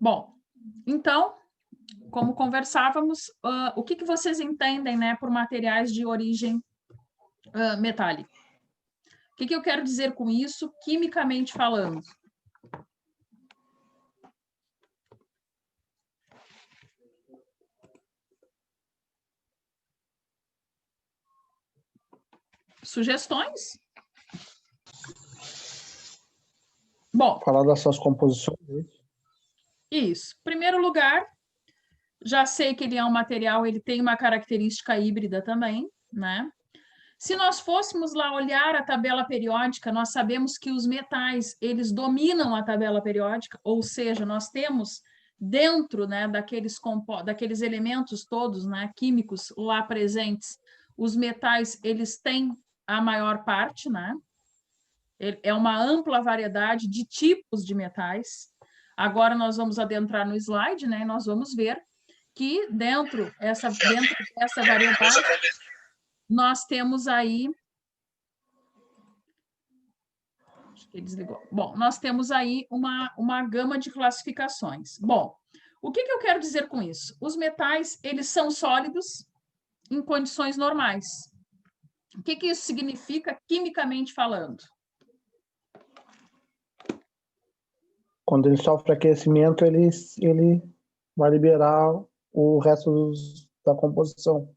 Bom, então, como conversávamos, o que vocês entendem, né, por materiais de origem metálica? O que eu quero dizer com isso, quimicamente falando? Sugestões? Bom, falar das suas composições. isso. Em primeiro lugar, já sei que ele é um material, ele tem uma característica híbrida também, né? Se nós fôssemos lá olhar a tabela periódica, nós sabemos que os metais, eles dominam a tabela periódica, ou seja, nós temos dentro, né, daqueles elementos todos, né, químicos lá presentes, os metais, eles têm a maior parte, né? É uma ampla variedade de tipos de metais. Agora nós vamos adentrar no slide, né? E nós vamos ver que dentro dessa variedade nós temos aí. Acho que ele desligou. Bom, nós temos aí uma gama de classificações. Bom, o que eu quero dizer com isso? Os metais, eles são sólidos em condições normais. O que isso significa quimicamente falando? Quando ele sofre aquecimento, ele vai liberar o resto da composição.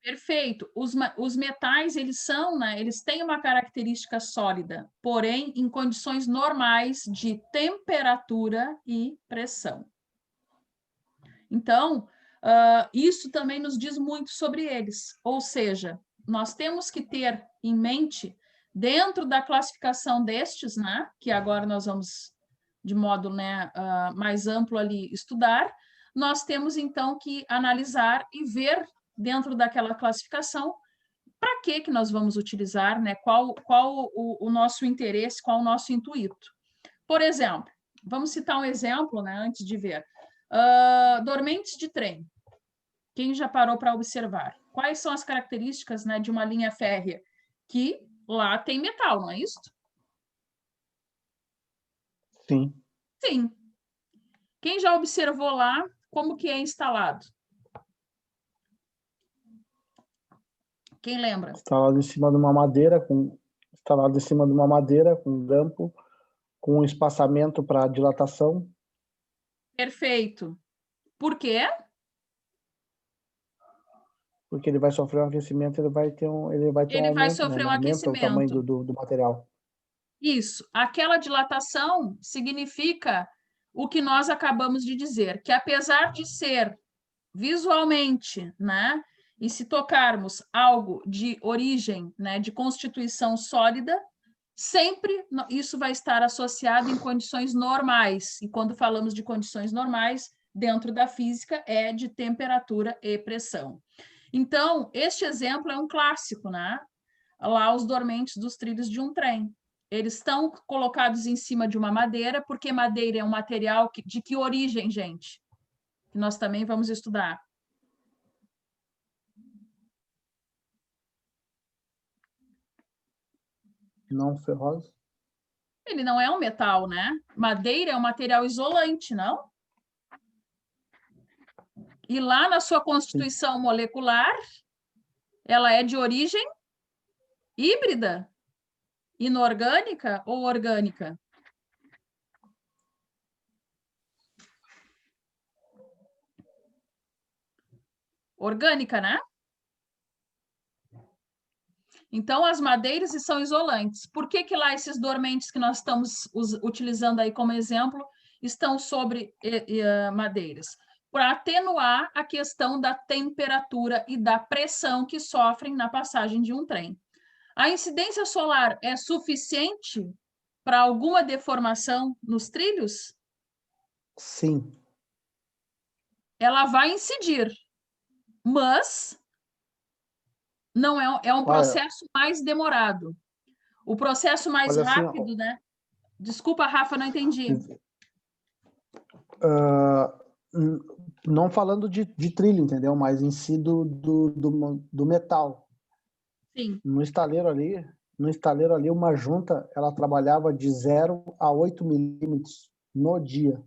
Perfeito. Os metais, eles são, né, eles têm uma característica sólida, porém em condições normais de temperatura e pressão. Então, isso também nos diz muito sobre eles. Ou seja, nós temos que ter em mente, dentro da classificação destes, né, que agora nós vamos, de modo, né, mais amplo ali, estudar, nós temos, então, que analisar e ver, dentro daquela classificação, para que nós vamos utilizar, né, qual o nosso interesse, qual o nosso intuito. Por exemplo, vamos citar um exemplo, né, antes de ver. Dormentes de trem. Quem já parou para observar? Quais são as características, né, de uma linha férrea? Que lá tem metal, não é isso? Sim. Sim. Quem já observou lá como que é instalado? Quem lembra? Instalado em cima de uma madeira, com grampo, com espaçamento para dilatação. Perfeito. Por quê? Porque ele vai sofrer um aquecimento, ele vai ter um Ele vai aumento, né? sofrer Ele um aumenta o tamanho aquecimento. do material. Isso. Aquela dilatação significa o que nós acabamos de dizer, que apesar de ser visualmente, né, e se tocarmos algo de origem, né, de constituição sólida, sempre isso vai estar associado em condições normais. E quando falamos de condições normais, dentro da física, é de temperatura e pressão. Então, este exemplo é um clássico, né? Lá os dormentes dos trilhos de um trem. Eles estão colocados em cima de uma madeira, porque madeira é um material de que origem, gente? Que nós também vamos estudar. Não ferroso? Ele não é um metal, né? Madeira é um material isolante, não? E lá na sua constituição molecular, ela é de origem híbrida, inorgânica ou orgânica? Orgânica, né? Então, as madeiras são isolantes. Por que lá esses dormentes que nós estamos utilizando aí como exemplo estão sobre madeiras? Para atenuar a questão da temperatura e da pressão que sofrem na passagem de um trem. A incidência solar é suficiente para alguma deformação nos trilhos? Sim. Ela vai incidir, mas não é um processo mais demorado. O processo mais rápido, assim, né? Desculpa, Rafa, não entendi. Não falando de trilho, entendeu? Mas em si do metal. Sim. No estaleiro ali, uma junta, ela trabalhava de 0 a 8 milímetros no dia.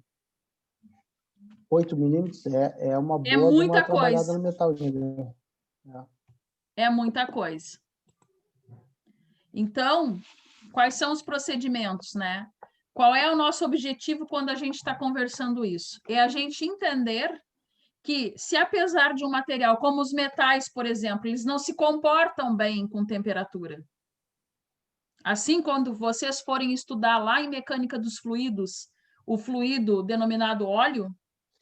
8 milímetros é uma É boa de muita uma trabalhada coisa. no metal. Né? É muita coisa. Então, quais são os procedimentos, né? Qual é o nosso objetivo quando a gente está conversando isso? É a gente entender que, se apesar de um material como os metais, por exemplo, eles não se comportam bem com temperatura. Assim, quando vocês forem estudar lá em mecânica dos fluidos, o fluido denominado óleo,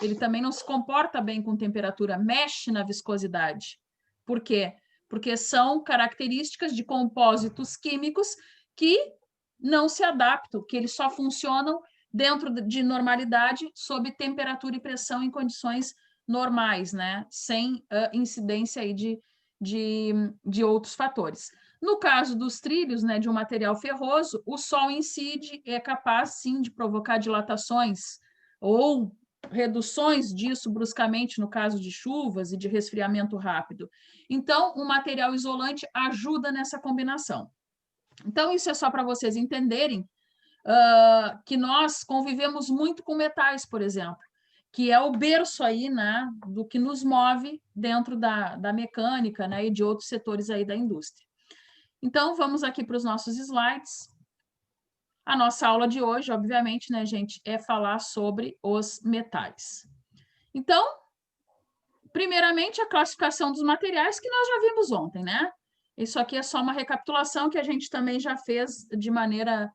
ele também não se comporta bem com temperatura, mexe na viscosidade. Por quê? Porque são características de compósitos químicos que não se adaptam, que eles só funcionam dentro de normalidade, sob temperatura e pressão em condições normais, né? Sem incidência aí de outros fatores. No caso dos trilhos, né, de um material ferroso, o sol incide, é capaz, sim, de provocar dilatações ou reduções disso bruscamente no caso de chuvas e de resfriamento rápido. Então, o material isolante ajuda nessa combinação. Então, isso é só para vocês entenderem que nós convivemos muito com metais, por exemplo, que é o berço aí, né, do que nos move dentro da mecânica, né, e de outros setores aí da indústria. Então, vamos aqui para os nossos slides. A nossa aula de hoje, obviamente, né, gente, é falar sobre os metais. Então, primeiramente, a classificação dos materiais que nós já vimos ontem, né? Isso aqui é só uma recapitulação que a gente também já fez de maneira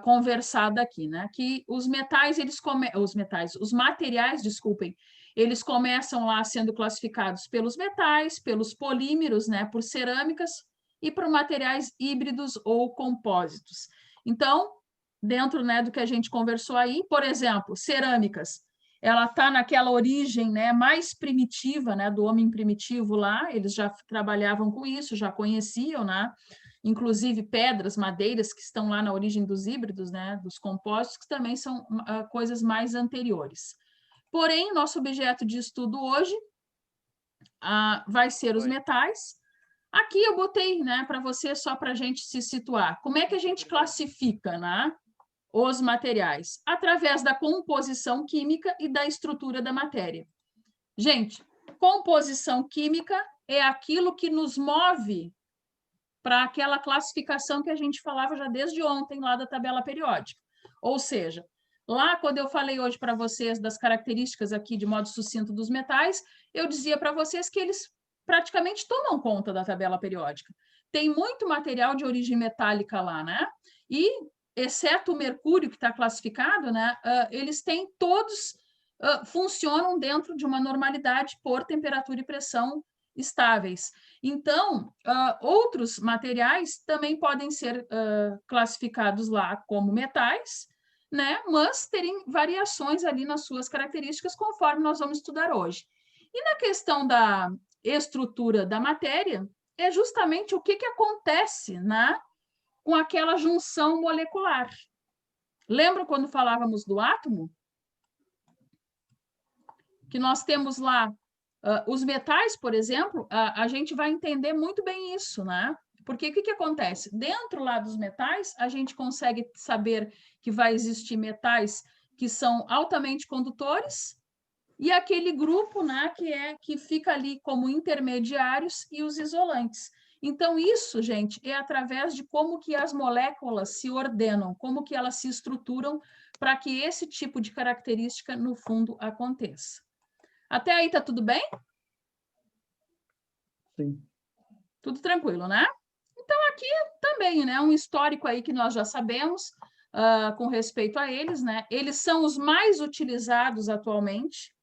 conversada aqui, né? Que os metais, os materiais, desculpem, eles começam lá sendo classificados pelos metais, pelos polímeros, né? Por cerâmicas e por materiais híbridos ou compósitos. Então, dentro, né, do que a gente conversou aí, por exemplo, cerâmicas, ela está naquela origem, né, mais primitiva, né, do homem primitivo lá, eles já trabalhavam com isso, já conheciam, né, inclusive pedras, madeiras que estão lá na origem dos híbridos, né, dos compostos, que também são coisas mais anteriores. Porém, nosso objeto de estudo hoje vai ser os metais. Aqui eu botei, né, para você, só para a gente se situar. Como é que a gente classifica, né, os materiais? Através da composição química e da estrutura da matéria. Gente, composição química é aquilo que nos move para aquela classificação que a gente falava já desde ontem lá da tabela periódica. Ou seja, lá quando eu falei hoje para vocês das características aqui de modo sucinto dos metais, eu dizia para vocês que eles praticamente tomam conta da tabela periódica. Tem muito material de origem metálica lá, né? E, exceto o mercúrio que está classificado, né? Eles têm todos, funcionam dentro de uma normalidade por temperatura e pressão estáveis. Então, outros materiais também podem ser classificados lá como metais, né? Mas terem variações ali nas suas características, conforme nós vamos estudar hoje. E na questão da estrutura da matéria, é justamente o que acontece, né, com aquela junção molecular. Lembra quando falávamos do átomo? Que nós temos lá os metais, por exemplo, a gente vai entender muito bem isso, né? Porque o que acontece? Dentro lá dos metais, a gente consegue saber que vai existir metais que são altamente condutores e aquele grupo, né, que fica ali como intermediários e os isolantes. Então, isso, gente, é através de como que as moléculas se ordenam, como que elas se estruturam para que esse tipo de característica, no fundo, aconteça. Até aí tá tudo bem? Sim. Tudo tranquilo, né? Então, aqui também, né? Um histórico aí que nós já sabemos com respeito a eles, né? Eles são os mais utilizados atualmente.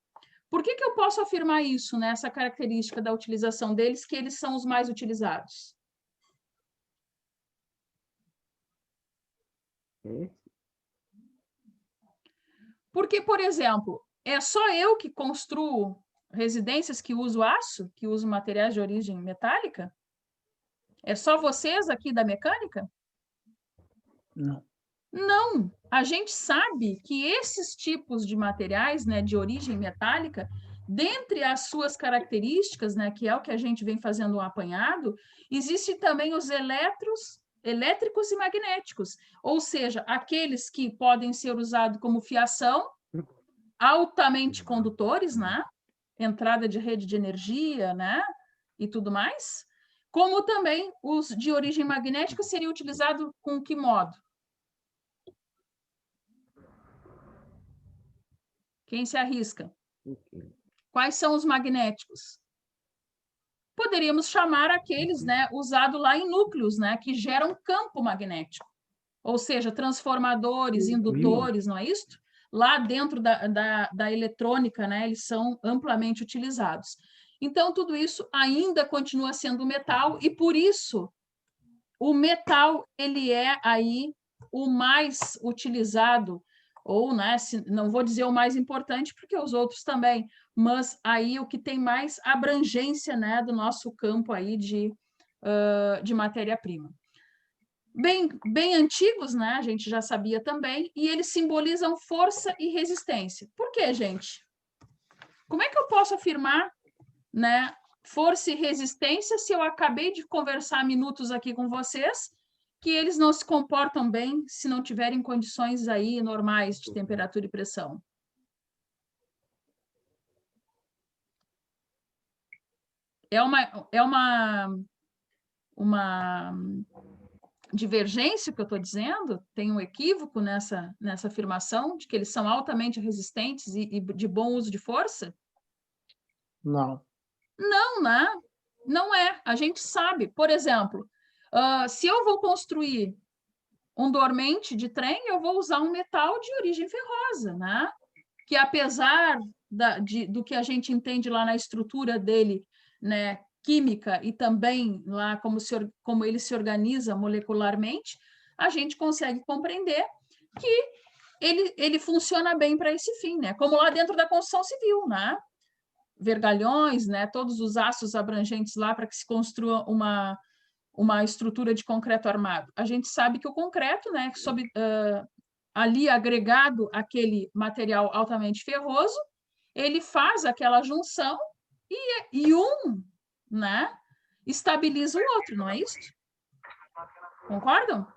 Por que eu posso afirmar isso, né? Essa característica da utilização deles, que eles são os mais utilizados? Porque, por exemplo, é só eu que construo residências que uso aço, que uso materiais de origem metálica? É só vocês aqui da mecânica? Não. Não, a gente sabe que esses tipos de materiais, né, de origem metálica, dentre as suas características, né, que é o que a gente vem fazendo um apanhado, existem também os elétricos e magnéticos, ou seja, aqueles que podem ser usados como fiação altamente condutores, né? Entrada de rede de energia, né? E tudo mais. Como também os de origem magnética seriam utilizados com que modo? Quem se arrisca? Quais são os magnéticos? Poderíamos chamar aqueles, né, usados lá em núcleos, né, que geram campo magnético. Ou seja, transformadores, indutores, não é isso? Lá dentro da eletrônica, né, eles são amplamente utilizados. Então, tudo isso ainda continua sendo metal, e por isso o metal ele é aí o mais utilizado, ou, né, não vou dizer o mais importante, porque os outros também, mas aí o que tem mais abrangência, né, do nosso campo aí de matéria-prima. Bem antigos, né, a gente já sabia também, e eles simbolizam força e resistência. Por quê, gente? Como é que eu posso afirmar, né, força e resistência se eu acabei de conversar minutos aqui com vocês que eles não se comportam bem se não tiverem condições aí normais de temperatura e pressão? É uma divergência que eu estou dizendo? Tem um equívoco nessa afirmação de que eles são altamente resistentes e de bom uso de força? Não. Não, né? Não é. A gente sabe. Por exemplo, se eu vou construir um dormente de trem, eu vou usar um metal de origem ferrosa, né? Que apesar do que a gente entende lá na estrutura dele, né, química, e também lá como ele se organiza molecularmente, a gente consegue compreender que ele funciona bem para esse fim, né? Como lá dentro da construção civil, né? Vergalhões, né? Todos os aços abrangentes lá para que se construa uma estrutura de concreto armado. A gente sabe que o concreto, né, ali agregado àquele material altamente ferroso, ele faz aquela junção e um, né, estabiliza o outro, não é isso? Concordam?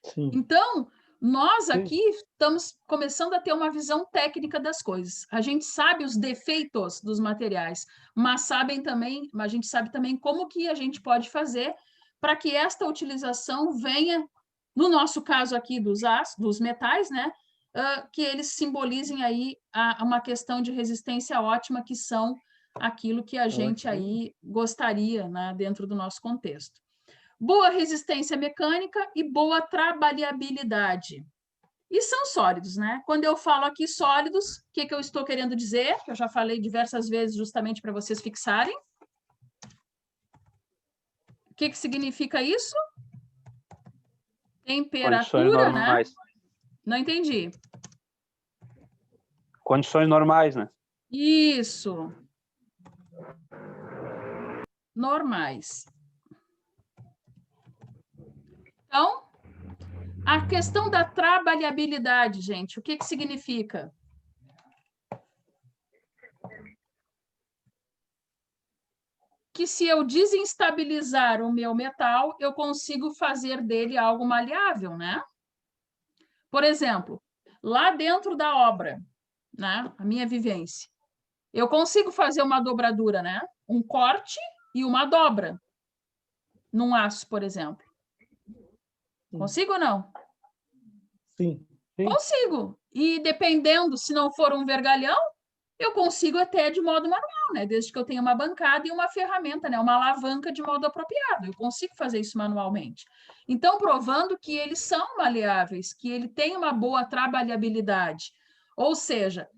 Sim. Então, nós aqui estamos começando a ter uma visão técnica das coisas. A gente sabe os defeitos dos materiais, mas a gente sabe também como que a gente pode fazer para que esta utilização venha, no nosso caso aqui dos metais, né, que eles simbolizem aí uma questão de resistência ótima, que são aquilo que a gente aí gostaria, né, dentro do nosso contexto. Boa resistência mecânica e boa trabalhabilidade. E são sólidos, né? Quando eu falo aqui sólidos, o que eu estou querendo dizer? Que eu já falei diversas vezes justamente para vocês fixarem. O que significa isso? Temperatura, né? Não entendi. Condições normais, né? Isso. Normais. Então, a questão da trabalhabilidade, gente, o que significa? Que se eu desinstabilizar o meu metal, eu consigo fazer dele algo maleável, né? Por exemplo, lá dentro da obra, né, a minha vivência, eu consigo fazer uma dobradura, né? Um corte e uma dobra num aço, por exemplo. Consigo ou não? Sim. Consigo. E dependendo, se não for um vergalhão, eu consigo até de modo manual, né? Desde que eu tenha uma bancada e uma ferramenta, né? Uma alavanca de modo apropriado. Eu consigo fazer isso manualmente. Então, provando que eles são maleáveis, que ele tem uma boa trabalhabilidade. Ou seja,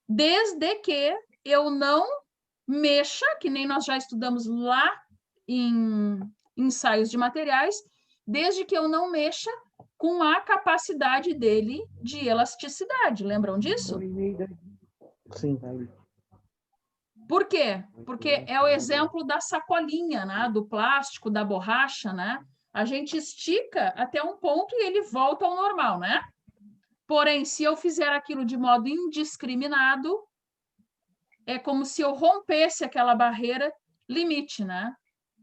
desde que eu não mexa, que nem nós já estudamos lá em ensaios de materiais, desde que eu não mexa com a capacidade dele de elasticidade. Lembram disso? Sim. Por quê? Porque é o exemplo da sacolinha, né? Do plástico, da borracha, né? A gente estica até um ponto e ele volta ao normal, né? Porém, se eu fizer aquilo de modo indiscriminado, é como se eu rompesse aquela barreira limite, né?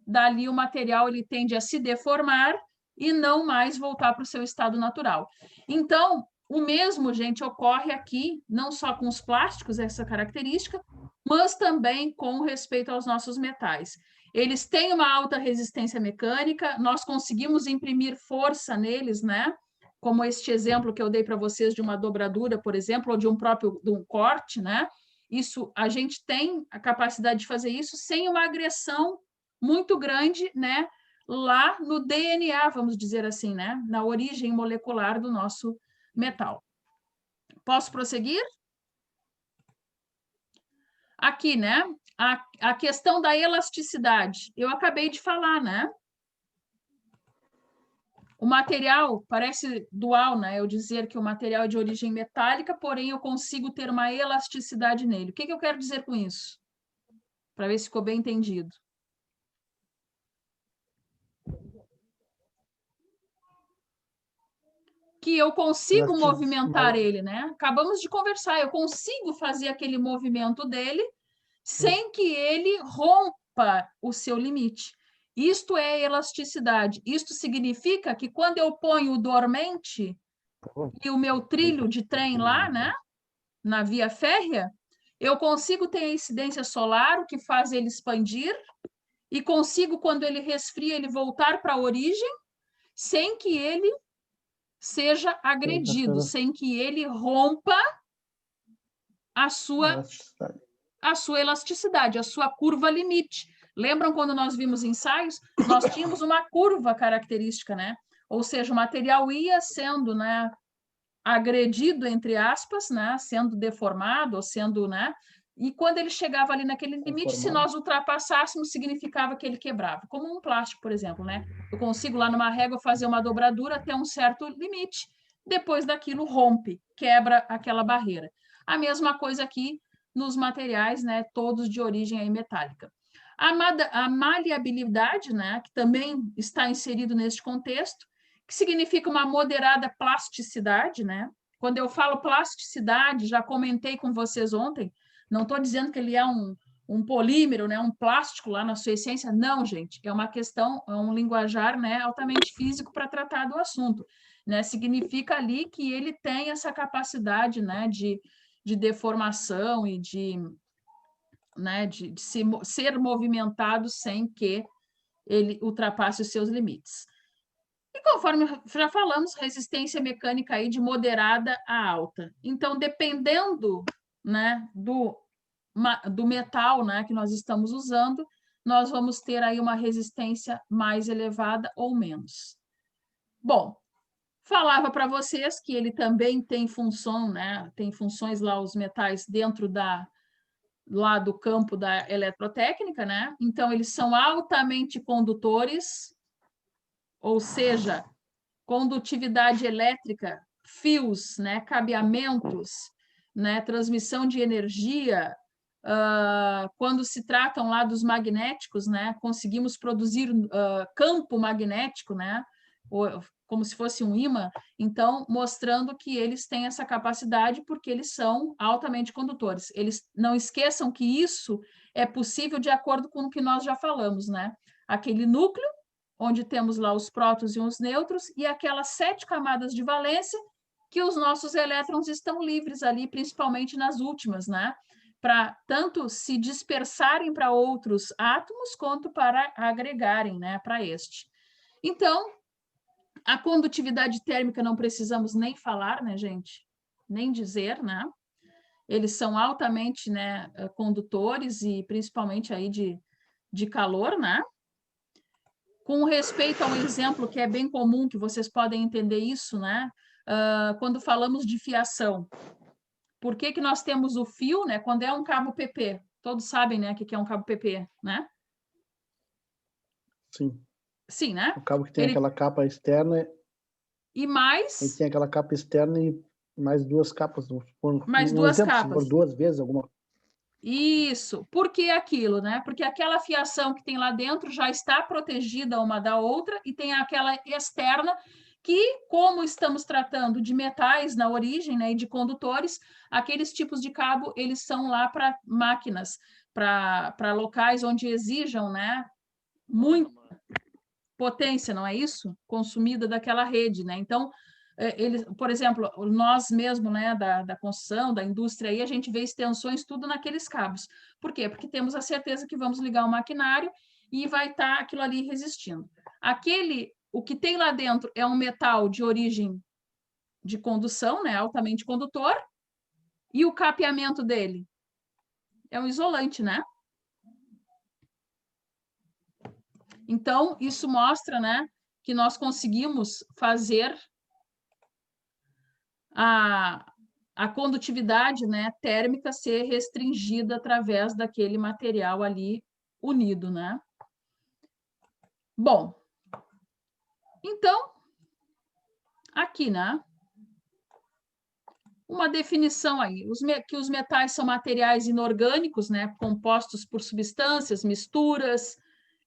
Dali o material ele tende a se deformar e não mais voltar para o seu estado natural. Então, O mesmo, gente, ocorre aqui, não só com os plásticos, essa característica, mas também com respeito aos nossos metais. Eles têm uma alta resistência mecânica, nós conseguimos imprimir força neles, né? Como este exemplo que eu dei para vocês de uma dobradura, por exemplo, ou de um corte, né? Isso, a gente tem a capacidade de fazer isso sem uma agressão muito grande, né? Lá no DNA, vamos dizer assim, né? Na origem molecular do nosso metal. Posso prosseguir? Aqui, né? A questão da elasticidade. Eu acabei de falar, né? O material parece dual, né? Eu dizer que o material é de origem metálica, porém eu consigo ter uma elasticidade nele. O que eu quero dizer com isso? Para ver se ficou bem entendido. Que eu consigo movimentar ele, né? Acabamos de conversar, eu consigo fazer aquele movimento dele sem que ele rompa o seu limite. Isto é elasticidade. Isto significa que quando eu ponho o dormente e o meu trilho de trem lá, né, na via férrea, eu consigo ter a incidência solar, o que faz ele expandir, e consigo, quando ele resfria, ele voltar para a origem, sem que ele seja agredido, sem que ele rompa a sua elasticidade, a sua curva limite. Lembram quando nós vimos ensaios? Nós tínhamos uma curva característica, né? Ou seja, o material ia sendo, né, agredido, entre aspas, né, sendo deformado, ou sendo, né, e quando ele chegava ali naquele limite, se nós ultrapassássemos, significava que ele quebrava. Como um plástico, por exemplo, né? Eu consigo lá numa régua fazer uma dobradura até um certo limite, depois daquilo rompe, quebra aquela barreira. A mesma coisa aqui nos materiais, né, todos de origem aí metálica. A maleabilidade, né, que também está inserido neste contexto, que significa uma moderada plasticidade, né? Quando eu falo plasticidade, já comentei com vocês ontem, não estou dizendo que ele é um polímero, né, um plástico lá na sua essência, não, gente, é uma questão, é um linguajar, né, altamente físico para tratar do assunto, né? Significa ali que ele tem essa capacidade, né, de deformação e né, de ser movimentado sem que ele ultrapasse os seus limites. E conforme já falamos, resistência mecânica aí de moderada a alta. Então, dependendo, né, do metal, né, que nós estamos usando, nós vamos ter aí uma resistência mais elevada ou menos. Bom, falava para vocês que ele também tem função, né, tem funções lá, os metais dentro lá do campo da eletrotécnica, né? Então, eles são altamente condutores, ou seja, condutividade elétrica, fios, né, cabeamentos, né, transmissão de energia. Quando se tratam lá dos magnéticos, né, conseguimos produzir campo magnético, né, como se fosse um ímã, então mostrando que eles têm essa capacidade porque eles são altamente condutores. Eles não esqueçam que isso é possível de acordo com o que nós já falamos, né? Aquele núcleo onde temos lá os prótons e os nêutrons, e aquelas 7 camadas de valência que os nossos elétrons estão livres ali, principalmente nas últimas, né? Para tanto se dispersarem para outros átomos, quanto para agregarem, né, para este. Então, a condutividade térmica não precisamos nem falar, né, gente? Nem dizer, né? Eles são altamente, né, condutores e principalmente aí de calor, né? Com respeito ao exemplo que é bem comum, que vocês podem entender isso, né? Quando falamos de fiação. Por que nós temos o fio, né? Quando é um cabo PP. Todos sabem, né, o que é um cabo PP, né? Sim. Sim, né? O cabo que tem aquela capa externa. E mais... Ele tem aquela capa externa e mais 2 capas. Mais 2 capas. Se for 2 vezes alguma. Isso. Por que aquilo, né? Porque aquela fiação que tem lá dentro já está protegida uma da outra e tem aquela externa que, como estamos tratando de metais na origem, né, e de condutores, aqueles tipos de cabo, eles são lá para máquinas, para locais onde exijam, né, muita potência, não é isso? Consumida daquela rede, né? Então, por exemplo, nós mesmo, né, da construção, da indústria, aí a gente vê extensões tudo naqueles cabos. Por quê? Porque temos a certeza que vamos ligar o maquinário e vai estar aquilo ali resistindo. O que tem lá dentro é um metal de origem de condução, né, altamente condutor, e o capeamento dele é um isolante, né? Então, isso mostra, né, que nós conseguimos fazer a condutividade, né, térmica ser restringida através daquele material ali unido, né? Bom, então, aqui, né? Uma definição aí, que os metais são materiais inorgânicos, né, compostos por substâncias, misturas,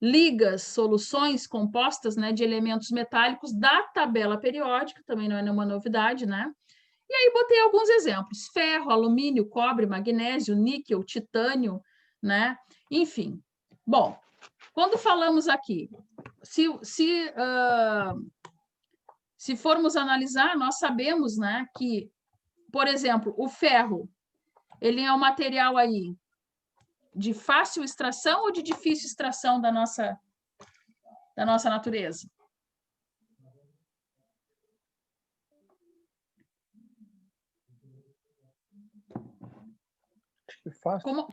ligas, soluções compostas, né, de elementos metálicos da tabela periódica, também não é nenhuma novidade, né? E aí botei alguns exemplos: ferro, alumínio, cobre, magnésio, níquel, titânio, né? Enfim. Bom, quando falamos aqui, se formos analisar, nós sabemos, né, que, por exemplo, o ferro, ele é um material aí de fácil extração ou de difícil extração da nossa natureza?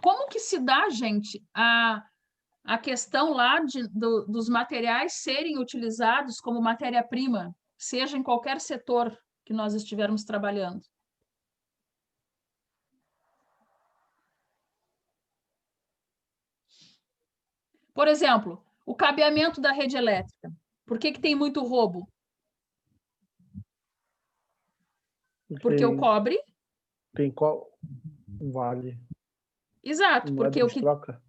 Como que se dá, gente, a questão lá dos materiais serem utilizados como matéria-prima, seja em qualquer setor que nós estivermos trabalhando? Por exemplo, o cabeamento da rede elétrica. Por que tem muito roubo? Porque o cobre... Tem qual vale? Exato, porque o que... troca.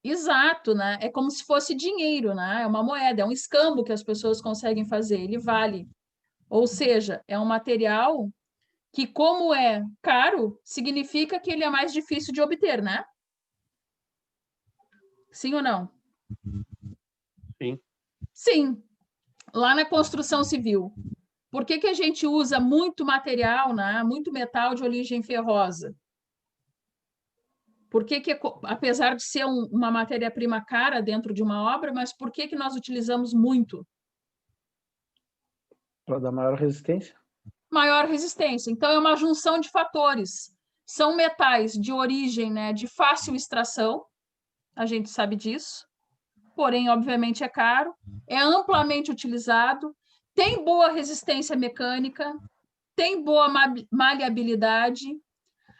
Exato, né? É como se fosse dinheiro, né? É uma moeda, é um escambo que as pessoas conseguem fazer, ele vale. Ou seja, é um material que, como é caro, significa que ele é mais difícil de obter, né? Sim ou não? Sim. Sim. Lá na construção civil, por que a gente usa muito material, né? Muito metal de origem ferrosa? Por que, apesar de ser uma matéria-prima cara dentro de uma obra, mas por que nós utilizamos muito? Para dar maior resistência? Maior resistência. Então, é uma junção de fatores. São metais de origem, né, de fácil extração, a gente sabe disso, porém, obviamente, é caro, é amplamente utilizado, tem boa resistência mecânica, tem boa maleabilidade.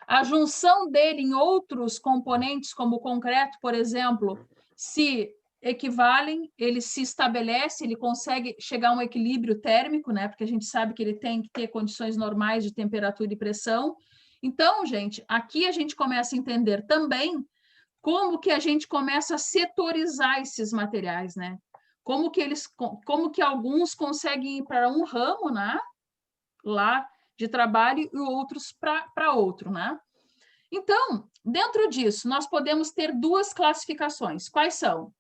A junção dele em outros componentes, como o concreto, por exemplo, se equivalem, ele se estabelece, ele consegue chegar a um equilíbrio térmico, né? Porque a gente sabe que ele tem que ter condições normais de temperatura e pressão. Então, gente, aqui a gente começa a entender também como que a gente começa a setorizar esses materiais, né? Como que alguns conseguem ir para um ramo, né? Lá de trabalho e outros para outro, né? Então, dentro disso, nós podemos ter duas classificações. Quais são?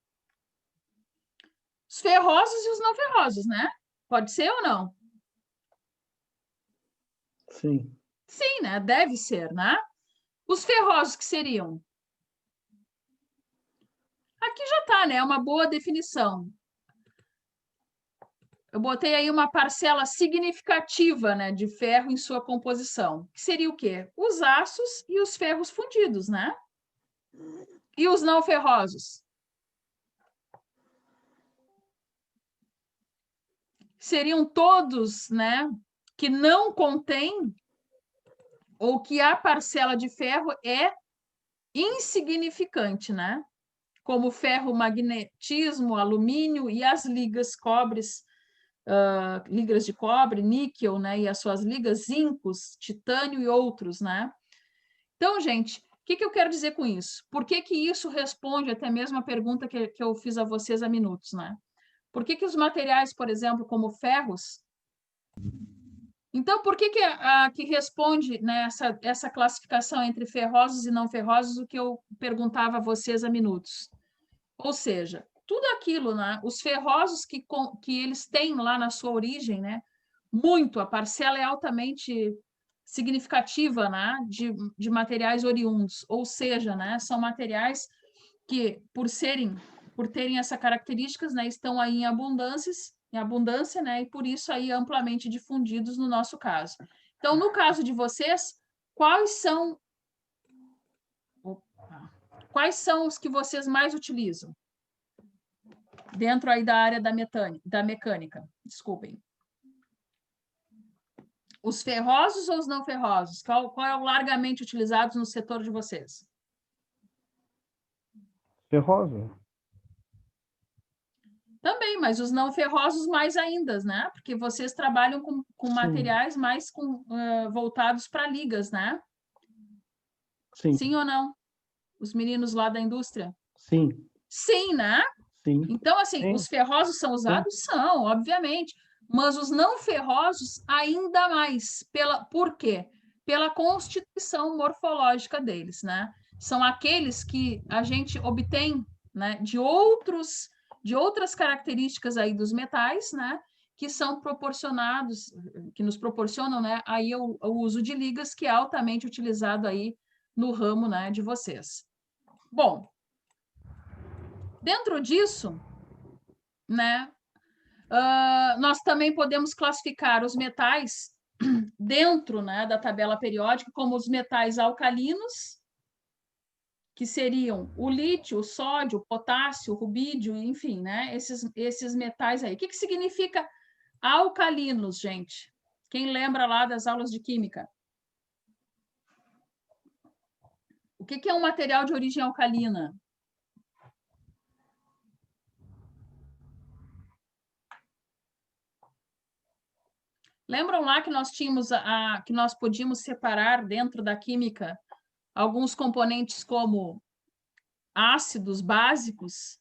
Os ferrosos e os não ferrosos, né? Pode ser ou não? Sim. Sim, né? Deve ser, né? Os ferrosos que seriam? Aqui já está, né? Uma boa definição. Eu botei aí uma parcela significativa, né, de ferro em sua composição. Que seria o quê? Os aços e os ferros fundidos, né? E os não ferrosos? Seriam todos, né, que não contêm ou que a parcela de ferro é insignificante, né? Como ferro, magnetismo, alumínio e as ligas cobres, ligas de cobre, níquel, né? E as suas ligas, zincos, titânio e outros, né? Então, gente, o que eu quero dizer com isso? Por que isso responde até mesmo a pergunta que eu fiz a vocês há minutos, né? Por que os materiais, por exemplo, como ferros... Então, por que responde, né, essa classificação entre ferrosos e não ferrosos, o que eu perguntava a vocês há minutos? Ou seja, tudo aquilo, né, os ferrosos que eles têm lá na sua origem, né, muito, a parcela é altamente significativa, né, de materiais oriundos, ou seja, né, são materiais que, por terem essa características, né, estão aí em abundância, né, e por isso aí amplamente difundidos no nosso caso. Então, no caso de vocês, quais são os que vocês mais utilizam dentro aí da área da mecânica? Desculpem. Os ferrosos ou os não ferrosos? Qual é o largamente utilizado no setor de vocês? Ferroso. Também, mas os não ferrosos mais ainda, né? Porque vocês trabalham com materiais mais voltados para ligas, né? Sim. Sim ou não? Os meninos lá da indústria? Sim. Sim, né? Sim. Então, assim, Sim. os ferrosos são usados? São, obviamente. Mas os não ferrosos ainda mais. Por quê? Pela constituição morfológica deles, né? São aqueles que a gente obtém, né, de outras características aí dos metais, né, que são proporcionados, que nos proporcionam, né, aí o uso de ligas, que é altamente utilizado aí no ramo, né, de vocês. Bom, dentro disso, né, nós também podemos classificar os metais dentro, né, da tabela periódica como os metais alcalinos, que seriam o lítio, o sódio, o potássio, o rubídio, enfim, né, esses metais aí. O que significa alcalinos, gente? Quem lembra lá das aulas de química? O que é um material de origem alcalina? Lembram lá que nós tínhamos que nós podíamos separar dentro da química alguns componentes como ácidos básicos?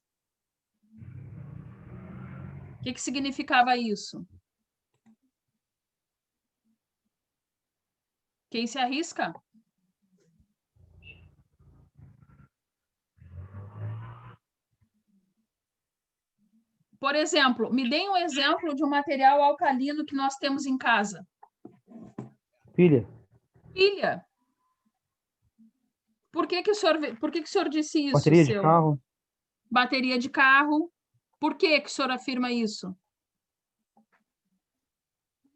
O que significava isso? Quem se arrisca? Por exemplo, me deem um exemplo de um material alcalino que nós temos em casa. Pilha. Pilha. Por que o senhor disse isso, Bateria de carro. Bateria de carro. Por que o senhor afirma isso?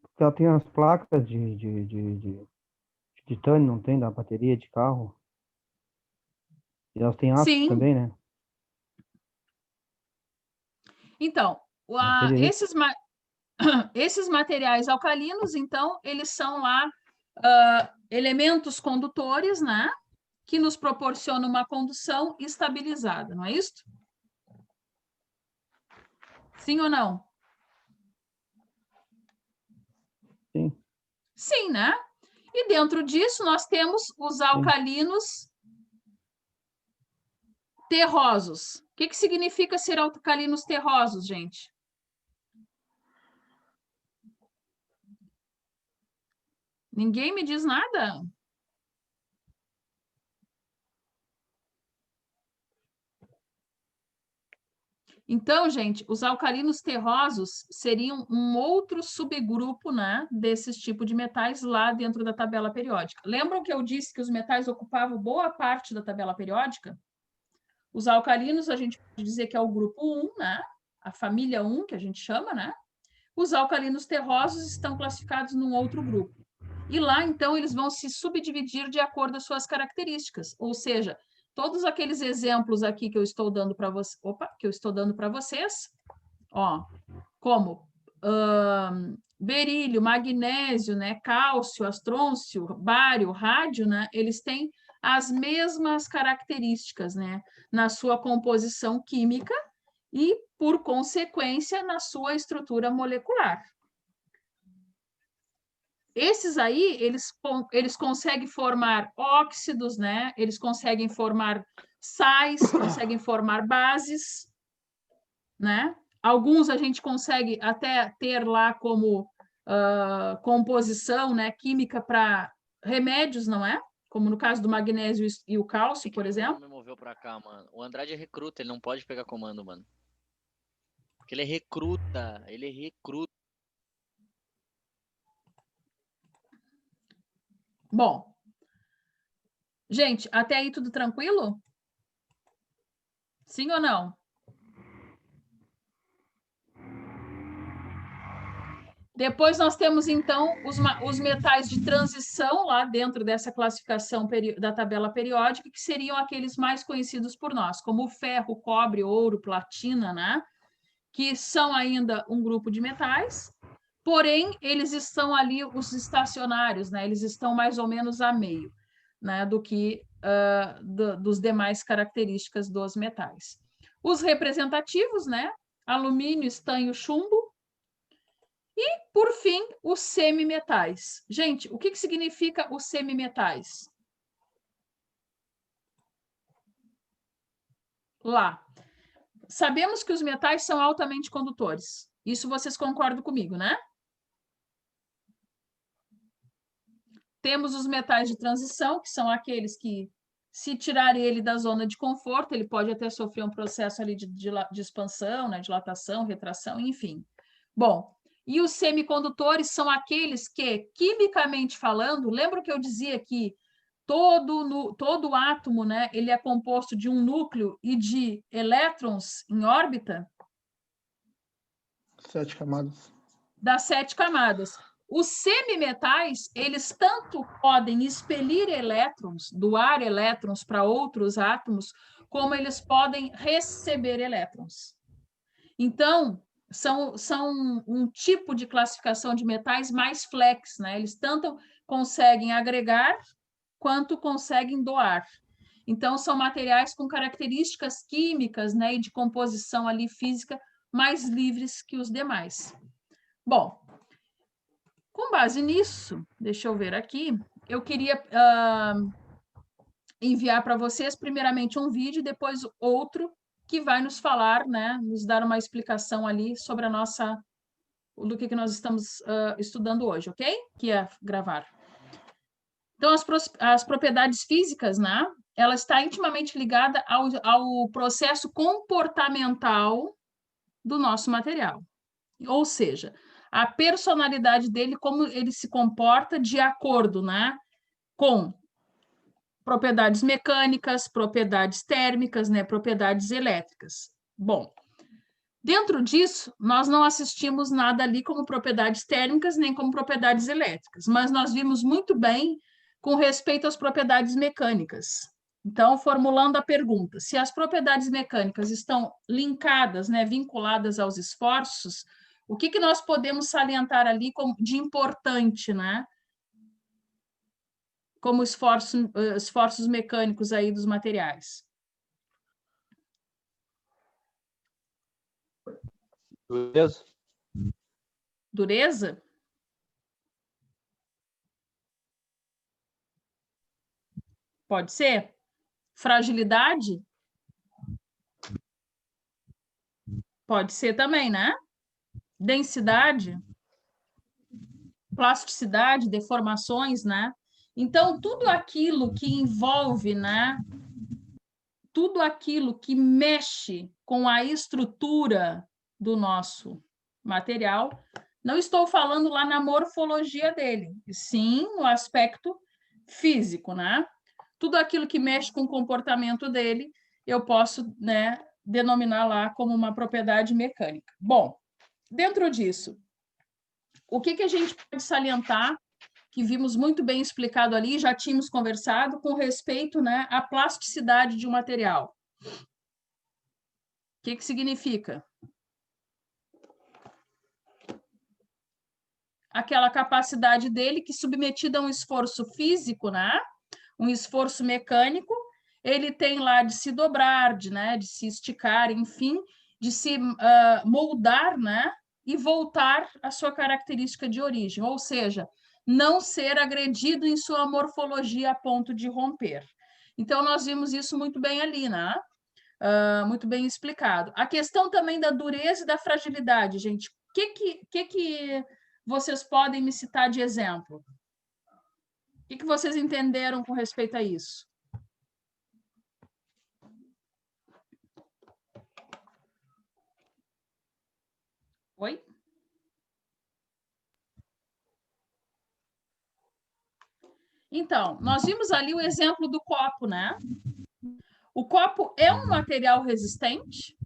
Porque ela tem as placas de titânio, não tem? Da bateria de carro. E elas têm aço Sim. também, né? Então, Bateria. esses materiais alcalinos, então, eles são lá elementos condutores, né? Que nos proporcionam uma condução estabilizada, não é isso? Sim ou não? Sim. Sim, né? E dentro disso nós temos os alcalinos terrosos. O que significa ser alcalinos terrosos, gente? Ninguém me diz nada? Então, gente, os alcalinos terrosos seriam um outro subgrupo, né, desses tipos de metais lá dentro da tabela periódica. Lembram que eu disse que os metais ocupavam boa parte da tabela periódica? Os alcalinos, a gente pode dizer que é o grupo 1, né? A família 1, que a gente chama, né? Os alcalinos terrosos estão classificados num outro grupo. E lá, então, eles vão se subdividir de acordo com as suas características. Ou seja, todos aqueles exemplos aqui que eu estou dando para vocês, ó, como berílio, magnésio, né, cálcio, astrôncio, bário, rádio, né, eles têm as mesmas características, né, na sua composição química e, por consequência, na sua estrutura molecular. Esses aí, eles conseguem formar óxidos, né? Eles conseguem formar sais, conseguem formar bases, né? Alguns a gente consegue até ter lá como composição, né, química para remédios, não é? Como no caso do magnésio e o cálcio, por exemplo. Não me moveu pra cá, mano. O Andrade é recruta, ele não pode pegar comando, mano. Porque ele é recruta, Bom, gente, até aí tudo tranquilo? Sim ou não? Depois nós temos, então, os metais de transição lá dentro dessa classificação da tabela periódica, que seriam aqueles mais conhecidos por nós, como o ferro, cobre, ouro, platina, né? Que são ainda um grupo de metais, porém, eles estão ali, os estacionários, né? Eles estão mais ou menos a meio, né? Dos demais características dos metais. Os representativos, né? Alumínio, estanho, chumbo. E, por fim, os semimetais. Gente, o que significa os semimetais? Lá. Sabemos que os metais são altamente condutores. Isso vocês concordam comigo, né? Temos os metais de transição, que são aqueles que, se tirar ele da zona de conforto, ele pode até sofrer um processo ali de expansão, né? Dilatação, retração, enfim. Bom, e os semicondutores são aqueles que, quimicamente falando, lembra que eu dizia que todo átomo, né, ele é composto de um núcleo e de elétrons em órbita? 7 camadas. Das 7 camadas. Os semimetais, eles tanto podem expelir elétrons, doar elétrons para outros átomos, como eles podem receber elétrons. Então, são um tipo de classificação de metais mais flex, né? Eles tanto conseguem agregar quanto conseguem doar. Então, são materiais com características químicas, né, e de composição ali física mais livres que os demais. Bom, com base nisso, deixa eu ver aqui, eu queria enviar para vocês, primeiramente, um vídeo, depois outro, que vai nos falar, né, nos dar uma explicação ali sobre do que nós estamos estudando hoje, ok? Que é gravar. Então, as propriedades físicas, né, ela está intimamente ligada ao processo comportamental do nosso material. Ou seja, a personalidade dele, como ele se comporta de acordo, né, com propriedades mecânicas, propriedades térmicas, né, propriedades elétricas. Bom, dentro disso, nós não assistimos nada ali como propriedades térmicas nem como propriedades elétricas, mas nós vimos muito bem com respeito às propriedades mecânicas. Então, formulando a pergunta, se as propriedades mecânicas estão linkadas, né, vinculadas aos esforços, o que nós podemos salientar ali de importante, né? Como esforços mecânicos aí dos materiais. Dureza? Dureza? Pode ser? Fragilidade? Pode ser também, né? Densidade? Plasticidade, deformações, né? Então, tudo aquilo que envolve, né? Tudo aquilo que mexe com a estrutura do nosso material, não estou falando lá na morfologia dele, sim no aspecto físico, né? Tudo aquilo que mexe com o comportamento dele, eu posso, né, denominar lá como uma propriedade mecânica. Bom, dentro disso, o que a gente pode salientar, que vimos muito bem explicado ali, já tínhamos conversado, com respeito, né, à plasticidade de um material. O que significa? Aquela capacidade dele que, submetida a um esforço físico, né, um esforço mecânico, ele tem lá de se dobrar, de se esticar, enfim, de se moldar, né, e voltar à sua característica de origem, ou seja, não ser agredido em sua morfologia a ponto de romper. Então, nós vimos isso muito bem ali, né? Muito bem explicado. A questão também da dureza e da fragilidade, gente. O que vocês podem me citar de exemplo? O que vocês entenderam com respeito a isso? Oi? Então, nós vimos ali o exemplo do copo, né? O copo é um material resistente?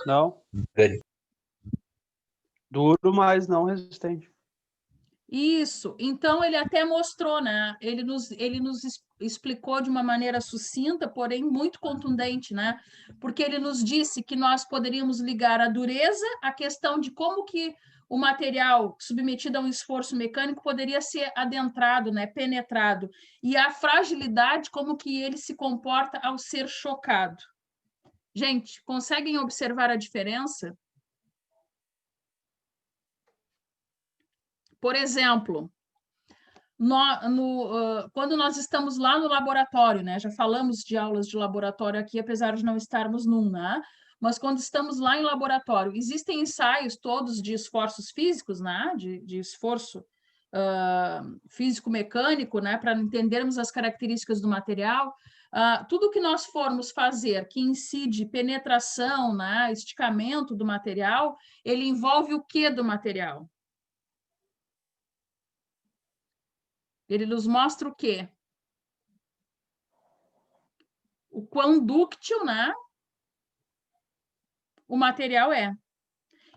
Não. Duro, mas não resistente. Isso. Então, ele até mostrou, né? Ele nos explicou de uma maneira sucinta, porém muito contundente, né? Porque ele nos disse que nós poderíamos ligar a dureza à questão de como que o material submetido a um esforço mecânico poderia ser adentrado, né? Penetrado. E a fragilidade, como que ele se comporta ao ser chocado. Gente, conseguem observar a diferença? Por exemplo, quando nós estamos lá no laboratório, né? Já falamos de aulas de laboratório aqui, apesar de não estarmos num, né? Mas quando estamos lá em laboratório, existem ensaios todos de esforços físicos, né? De esforço físico-mecânico, né? Para entendermos as características do material. Tudo que nós formos fazer que incide penetração, né? Esticamento do material, ele envolve o que do material? Ele nos mostra o quê? O quão dúctil, né, o material é.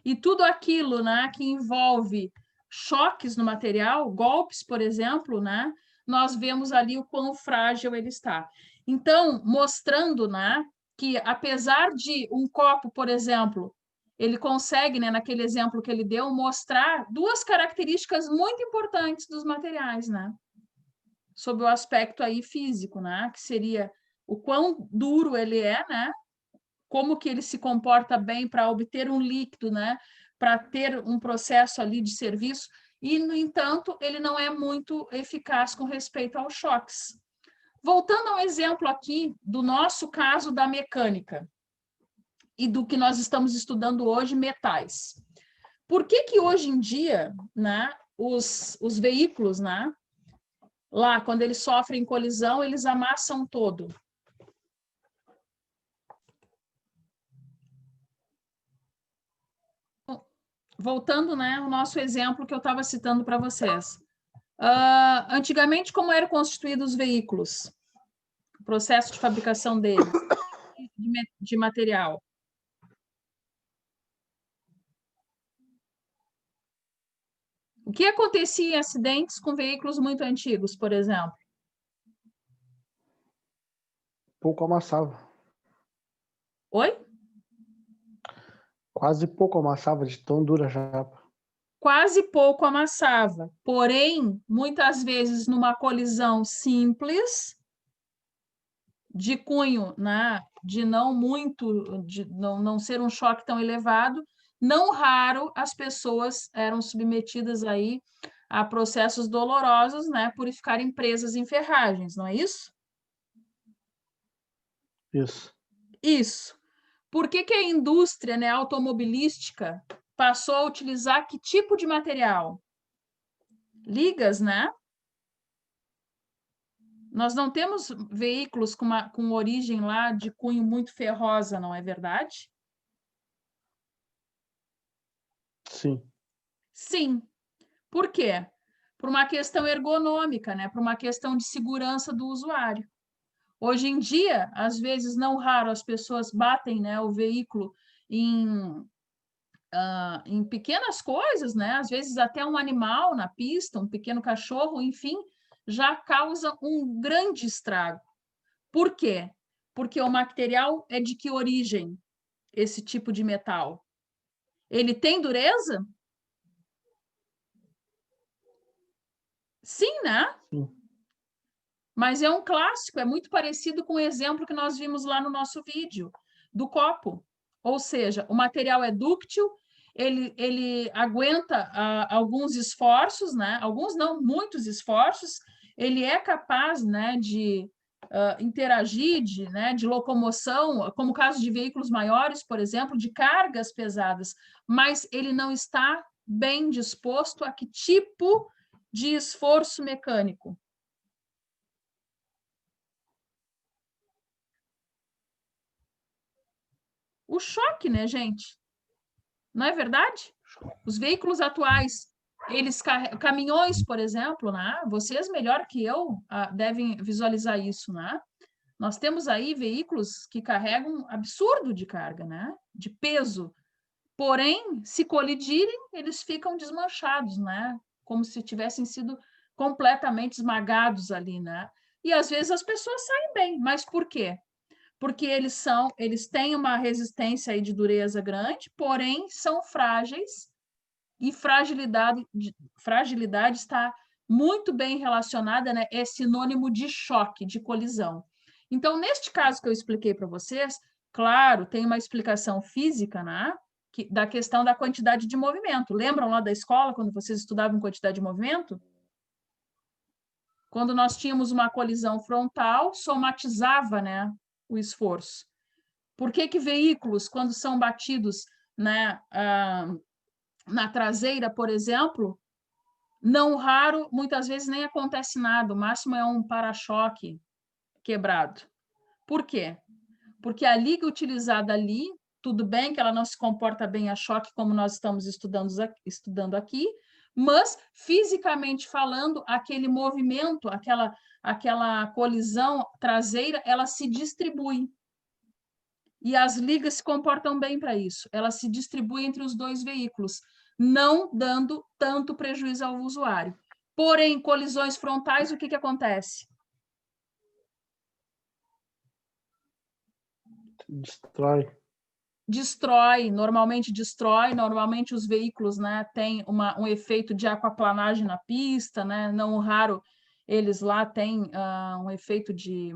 E tudo aquilo, né, que envolve choques no material, golpes, por exemplo, né, nós vemos ali o quão frágil ele está. Então, mostrando, né, que apesar de um copo, por exemplo, ele consegue, né, naquele exemplo que ele deu, mostrar duas características muito importantes dos materiais, né? Sob o aspecto aí físico, né? Que seria o quão duro ele é, né? Como que ele se comporta bem para obter um líquido, né? Para ter um processo ali de serviço. E, no entanto, ele não é muito eficaz com respeito aos choques. Voltando ao exemplo aqui do nosso caso da mecânica e do que nós estamos estudando hoje, metais. Por que que hoje em dia, né, os veículos, né, lá, quando eles sofrem colisão, eles amassam todo? Voltando, né, ao nosso exemplo que eu estava citando para vocês. Antigamente, como eram constituídos os veículos? O processo de fabricação deles, de material. O que acontecia em acidentes com veículos muito antigos, por exemplo? Pouco amassava. Oi? Quase pouco amassava de tão dura a chapa. Quase pouco amassava. Porém, muitas vezes, numa colisão simples, de cunho, né, de não muito, de não ser um choque tão elevado, não raro as pessoas eram submetidas aí a processos dolorosos, né, por ficarem presas em ferragens, não é isso? Isso. Isso. Por que que a indústria, né, automobilística passou a utilizar que tipo de material? Ligas, né? Nós não temos veículos com origem lá de cunho muito ferrosa, não é verdade? Sim. Sim. Por quê? Por uma questão ergonômica, né? Por uma questão de segurança do usuário. Hoje em dia, às vezes, não raro, as pessoas batem, né, o veículo em pequenas coisas, né? Às vezes até um animal na pista, um pequeno cachorro, enfim, já causa um grande estrago. Por quê? Porque o material é de que origem esse tipo de metal? Ele tem dureza? Sim, né? Sim. Mas é um clássico, é muito parecido com o exemplo que nós vimos lá no nosso vídeo, do copo. Ou seja, o material é dúctil, ele aguenta alguns esforços, né? Alguns não, muitos esforços, ele é capaz, né, de interagir, de locomoção, como o caso de veículos maiores, por exemplo, de cargas pesadas, mas ele não está bem disposto a que tipo de esforço mecânico? O choque, né, gente? Não é verdade? Os veículos atuais Caminhões, por exemplo, né? Vocês melhor que eu devem visualizar isso, né? Nós temos aí veículos que carregam absurdo de carga, né? De peso. Porém, se colidirem, eles ficam desmanchados, né? Como se tivessem sido completamente esmagados ali, né? E às vezes as pessoas saem bem, mas por quê? Porque eles têm uma resistência aí de dureza grande, porém são frágeis, e fragilidade está muito bem relacionada, né? É sinônimo de choque, de colisão. Então, neste caso que eu expliquei para vocês, claro, tem uma explicação física, né? Da questão da quantidade de movimento. Lembram lá da escola, quando vocês estudavam quantidade de movimento? Quando nós tínhamos uma colisão frontal, somatizava, né, o esforço. Por que veículos, quando são batidos, né, na traseira, por exemplo, não raro, muitas vezes nem acontece nada, o máximo é um para-choque quebrado. Por quê? Porque a liga utilizada ali, tudo bem que ela não se comporta bem a choque, como nós estamos estudando aqui, mas, fisicamente falando, aquele movimento, aquela colisão traseira, ela se distribui. E as ligas se comportam bem para isso. Elas se distribuem entre os dois veículos, não dando tanto prejuízo ao usuário. Porém, colisões frontais, o que acontece? Destrói. Normalmente os veículos, né, têm um efeito de aquaplanagem na pista, né, não raro eles lá têm um efeito de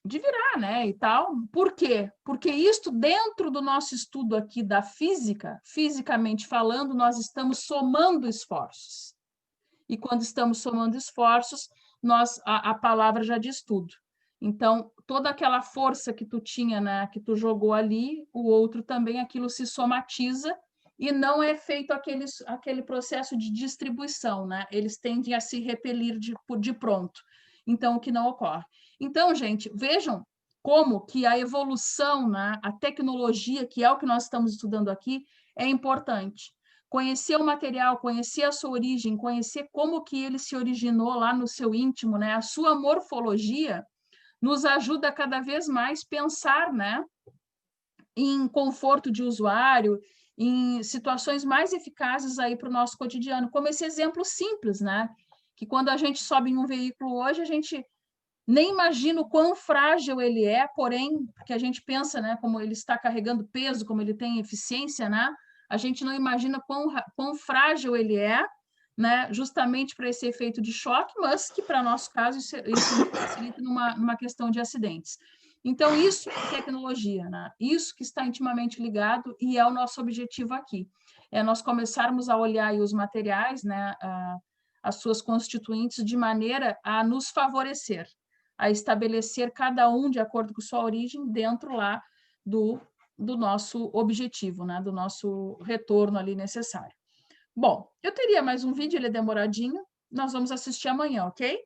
virar, né, e tal. Por quê? Porque isto, dentro do nosso estudo aqui da física, fisicamente falando, nós estamos somando esforços. E quando estamos somando esforços, a palavra já diz tudo. Então, toda aquela força que tu tinha, né, que tu jogou ali, o outro também, aquilo se somatiza e não é feito aquele processo de distribuição, né? Eles tendem a se repelir de pronto. Então, o que não ocorre. Então, gente, vejam como que a evolução, né, a tecnologia, que é o que nós estamos estudando aqui, é importante. Conhecer o material, conhecer a sua origem, conhecer como que ele se originou lá no seu íntimo, né, a sua morfologia, nos ajuda cada vez mais a pensar, né, em conforto de usuário, em situações mais eficazes aí para o nosso cotidiano, como esse exemplo simples, né, que quando a gente sobe em um veículo hoje, a gente nem imagina o quão frágil ele é, porém, porque a gente pensa, né, como ele está carregando peso, como ele tem eficiência, né, a gente não imagina quão frágil ele é, né, justamente para esse efeito de choque, mas que, para nosso caso, isso facilita numa questão de acidentes. Então, isso é tecnologia, né? Isso que está intimamente ligado e é o nosso objetivo aqui. É nós começarmos a olhar aí os materiais, né, as suas constituintes, de maneira a nos favorecer, a estabelecer cada um de acordo com sua origem dentro lá do nosso objetivo, né? Do nosso retorno ali necessário. Bom, eu teria mais um vídeo, ele é demoradinho, nós vamos assistir amanhã, ok?